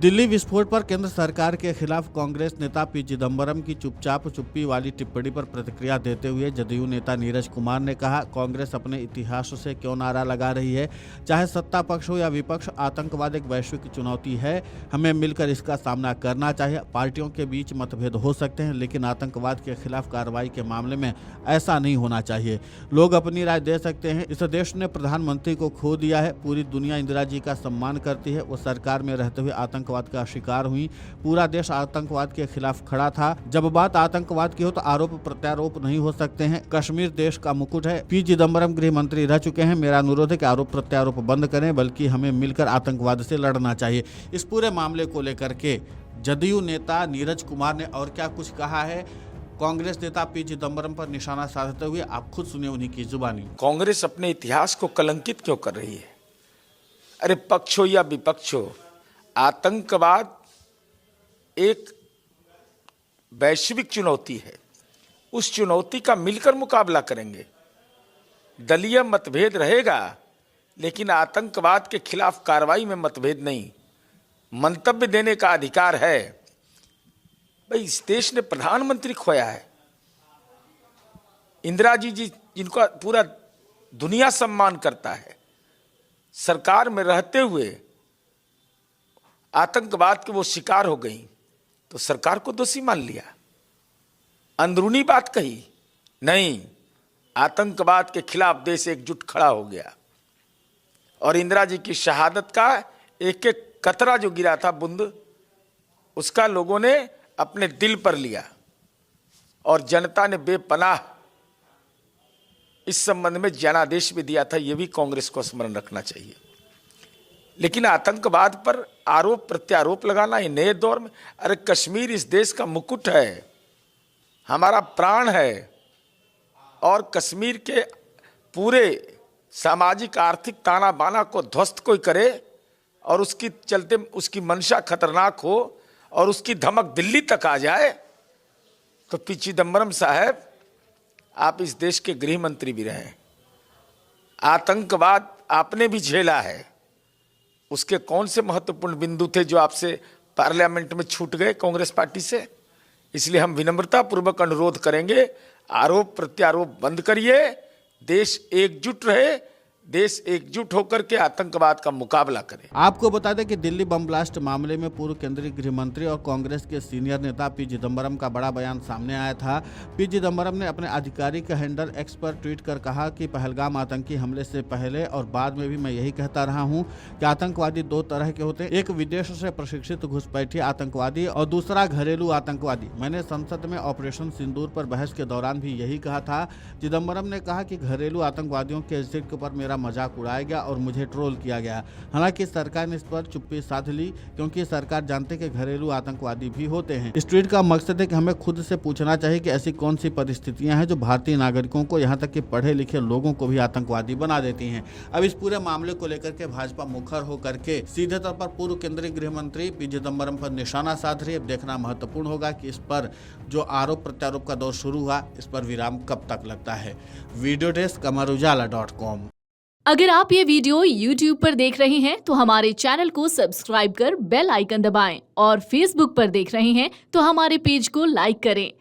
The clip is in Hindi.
दिल्ली विस्फोट पर केंद्र सरकार के खिलाफ कांग्रेस नेता पी चिदम्बरम की चुप्पी वाली टिप्पणी पर प्रतिक्रिया देते हुए जदयू नेता नीरज कुमार ने कहा, कांग्रेस अपने इतिहास से क्यों नारा लगा रही है। चाहे सत्ता पक्ष हो या विपक्ष, आतंकवाद एक वैश्विक चुनौती है, हमें मिलकर इसका सामना करना चाहिए। पार्टियों के बीच मतभेद हो सकते हैं, लेकिन आतंकवाद के खिलाफ कार्रवाई के मामले में ऐसा नहीं होना चाहिए। लोग अपनी राय दे सकते हैं। इस देश ने प्रधानमंत्री को खो दिया है। पूरी दुनिया इंदिरा जी का सम्मान करती है। वो सरकार में रहते हुए आतंकवाद का शिकार हुई। पूरा देश आतंकवाद के खिलाफ खड़ा था। जब बात आतंकवाद की हो तो आरोप प्रत्यारोप नहीं हो सकते हैं। कश्मीर देश का मुकुट है। पी चिदम्बरम गृह मंत्री रह चुके हैं। मेरा अनुरोध है कि आरोप प्रत्यारोप बंद करें, बल्कि हमें मिलकर आतंकवाद से लड़ना चाहिए। इस पूरे मामले को लेकर के जदयू नेता नीरज कुमार ने और क्या कुछ कहा है, कांग्रेस नेता पी चिदम्बरम पर निशाना साधते हुए आप खुद सुनिए उन्हीं की जुबानी। कांग्रेस अपने इतिहास को कलंकित क्यों कर रही है? अरे पक्ष हो या विपक्ष हो, आतंकवाद एक वैश्विक चुनौती है। उस चुनौती का मिलकर मुकाबला करेंगे। दलीय मतभेद रहेगा, लेकिन आतंकवाद के खिलाफ कार्रवाई में मतभेद नहीं। मंतव्य देने का अधिकार है। भाई, इस देश ने प्रधानमंत्री खोया है। इंदिरा जी जिनका पूरा दुनिया सम्मान करता है, सरकार में रहते हुए आतंकवाद के वो शिकार हो गई तो सरकार को दोषी मान लिया। अंदरूनी बात कही नहीं, आतंकवाद के खिलाफ देश एकजुट खड़ा हो गया। और इंदिरा जी की शहादत का एक एक कतरा जो गिरा था बूंद, उसका लोगों ने अपने दिल पर लिया और जनता ने बेपनाह इस संबंध में जनादेश भी दिया था। यह भी कांग्रेस को स्मरण रखना चाहिए। लेकिन आतंकवाद पर आरोप प्रत्यारोप लगाना ये नए दौर में, अरे कश्मीर इस देश का मुकुट है, हमारा प्राण है। और कश्मीर के पूरे सामाजिक आर्थिक ताना बाना को ध्वस्त कोई करे और उसकी चलते उसकी मंशा खतरनाक हो और उसकी धमक दिल्ली तक आ जाए, तो पी चिदम्बरम साहब, आप इस देश के गृह मंत्री भी रहे। आतंकवाद आपने भी झेला है। उसके कौन से महत्वपूर्ण बिंदु थे जो आपसे पार्लियामेंट में छूट गए कांग्रेस पार्टी से? इसलिए हम विनम्रता पूर्वक अनुरोध करेंगे, आरोप प्रत्यारोप बंद करिए। देश एकजुट रहे, देश एकजुट होकर के आतंकवाद का मुकाबला करे। आपको बता दें कि दिल्ली बम ब्लास्ट मामले में पूर्व केंद्रीय गृह मंत्री और कांग्रेस के सीनियर नेता पी चिदम्बरम का बड़ा बयान सामने आया था। पी चिदम्बरम ने अपने आधिकारिक हैंडल एक्स पर ट्वीट कर कहा कि पहलगाम आतंकी हमले से पहले और बाद में भी मैं यही कहता रहा हूं कि आतंकवादी दो तरह के होते हैं, एक विदेश से प्रशिक्षित घुसपैठी आतंकवादी और दूसरा घरेलू आतंकवादी। मैंने संसद में ऑपरेशन सिंदूर पर बहस के दौरान भी यही कहा था। चिदम्बरम ने कहा कि घरेलू आतंकवादियों के जिक्र पर मेरा मजाक उड़ाया गया और मुझे ट्रोल किया गया। हालांकि सरकार ने इस पर चुप्पी साध ली, क्योंकि सरकार जानते कि घरेलू आतंकवादी भी होते हैं। इस ट्वीट का मकसद है कि हमें खुद से पूछना चाहिए कि ऐसी कौन सी परिस्थितियां हैं जो भारतीय नागरिकों को, यहां तक कि पढ़े लिखे लोगों को भी आतंकवादी बना देती हैं। अब इस पूरे मामले को लेकर के भाजपा मुखर होकर के सीधे तौर पर पूर्व केंद्रीय गृह मंत्री पी चिदम्बरम पर निशाना साध रही है। अब देखना महत्वपूर्ण होगा कि इस पर जो आरोप प्रत्यारोप का दौर शुरू हुआ, इस पर विराम कब तक लगता है। Video desk amarujala.com। अगर आप ये वीडियो YouTube पर देख रहे हैं तो हमारे चैनल को सब्सक्राइब कर बेल आइकन दबाएं और Facebook पर देख रहे हैं तो हमारे पेज को लाइक करें।